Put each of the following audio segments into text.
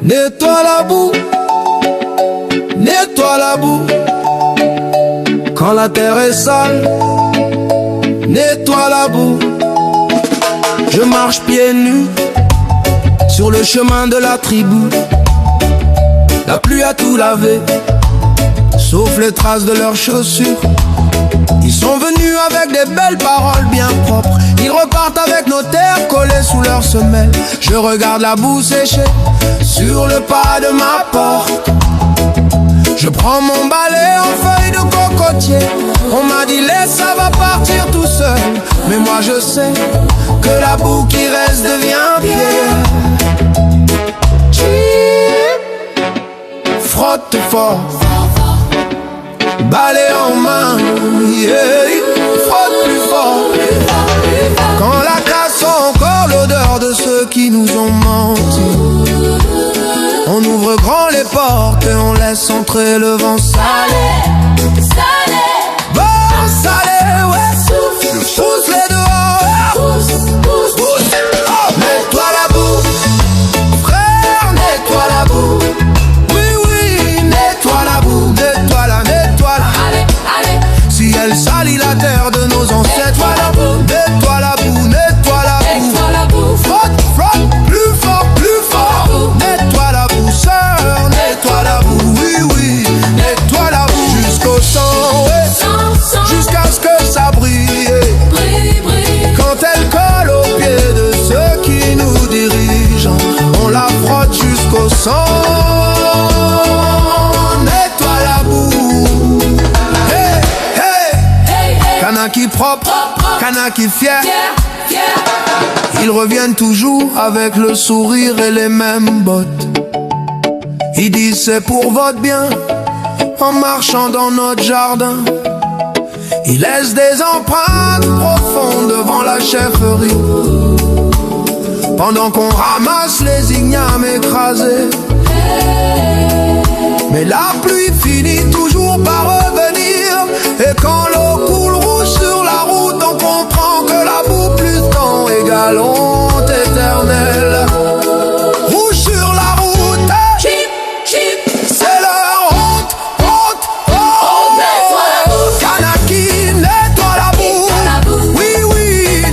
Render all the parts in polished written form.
Nettoie la boue, nettoie la boue. Quand la terre est sale, nettoie la boue. Je marche pieds nus sur le chemin de la tribu. La pluie a tout lavé, sauf les traces de leurs chaussures. Ils sont venus avec des belles paroles bien propres. Ils repartent avec nos terres collées sous leurs semelles. Je regarde la boue sécher sur le pas de ma porte. Je prends mon balai en feuille de cocotier. On m'a dit laisse, ça va partir tout seul. Mais moi je sais que la boue qui reste devient pierre. Frotte fort, balai en main, yeah. Frotte plus fort. Quand la casse a encore l'odeur de ceux qui nous ont menti, on ouvre grand les portes et on laisse entrer le vent salé. Salé, Vent salé, ouais. Pousse-les dehors. Pousse. Oh. Nettoie la boue, frère, nettoie la boue. Oui, nettoie la boue, nettoie-la. allez, Si elle salit la terre de nos ancêtres, nettoie la boue, nettoie la boue, nettoie la boue. nettoie la boue. Frotte, plus fort, plus fort. Nettoie la boue, sœur, nettoie la boue, oui, nettoie la boue jusqu'au sang, ouais. Sang, Jusqu'à ce que ça brille, brille. quand elle colle aux pieds de ceux qui nous dirigent, on la frotte jusqu'au sang. Nettoie la boue, hey. Kanaki propre, Kanaki fier. Ils reviennent toujours avec le sourire et les mêmes bottes. Ils disent c'est pour votre bien, en marchant dans notre jardin. Ils laissent des empreintes profondes devant la chefferie, pendant qu'on ramasse les ignames écrasés. Mais la pluie finit toujours par revenir, et quand l'eau coule rouge sur la route, on comprend que la boue plus temps égale honte éternelle. Rouge sur la route, c'est leur honte. Kanaki, nettoie la boue. Oui,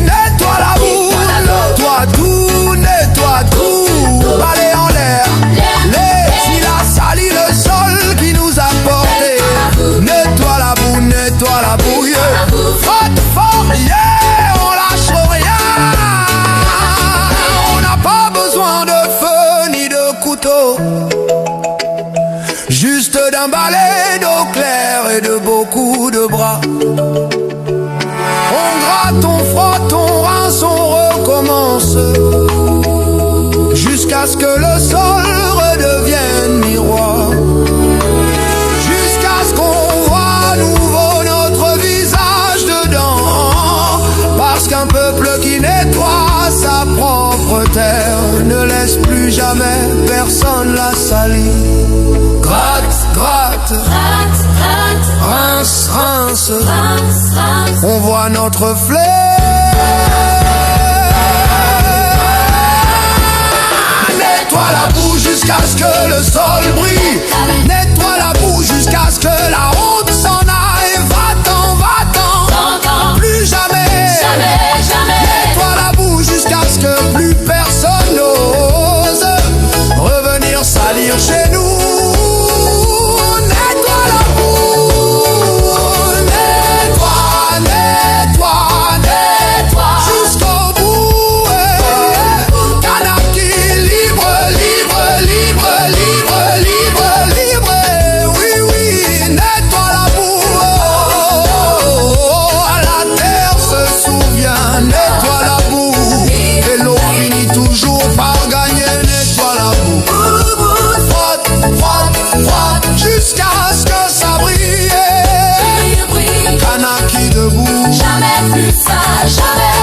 nettoie la boue. Nettoie tout. Balai en l'air. Il a sali le sol qui nous a porté. Nettoie la boue, yeah. Frotte fort, yeah. On lâche rien. On n'a pas besoin de feu ni de couteau, juste d'un balai d'eau claire et de beaucoup de bras. On gratte, on frotte, on rince, on recommence, jusqu'à ce que le sol redevienne miroir. Jusqu'à ce qu'on voit à nouveau notre visage dedans. Parce qu'un peuple qui nettoie sa propre terre ne laisse plus jamais personne la salir. Gratte, rince, on voit notre flair. Nettoie la boue jusqu'à ce que le sol brille. Nettoie la boue jusqu'à ce que la honte s'en aille. Va-t'en, plus jamais. Nettoie la boue jusqu'à ce que plus personne n'ose revenir salir chez nous. Nettoie la boue, nettoie jusqu'au bout. Kanaki libre. Oui, nettoie la boue. La terre se souvient, nettoie la boue. Et l'eau finit toujours par gagner, nettoie la boue. Frotte, jusqu'à ce que ça brille. Brille. Kanaki debout. Jamais plus ça, jamais.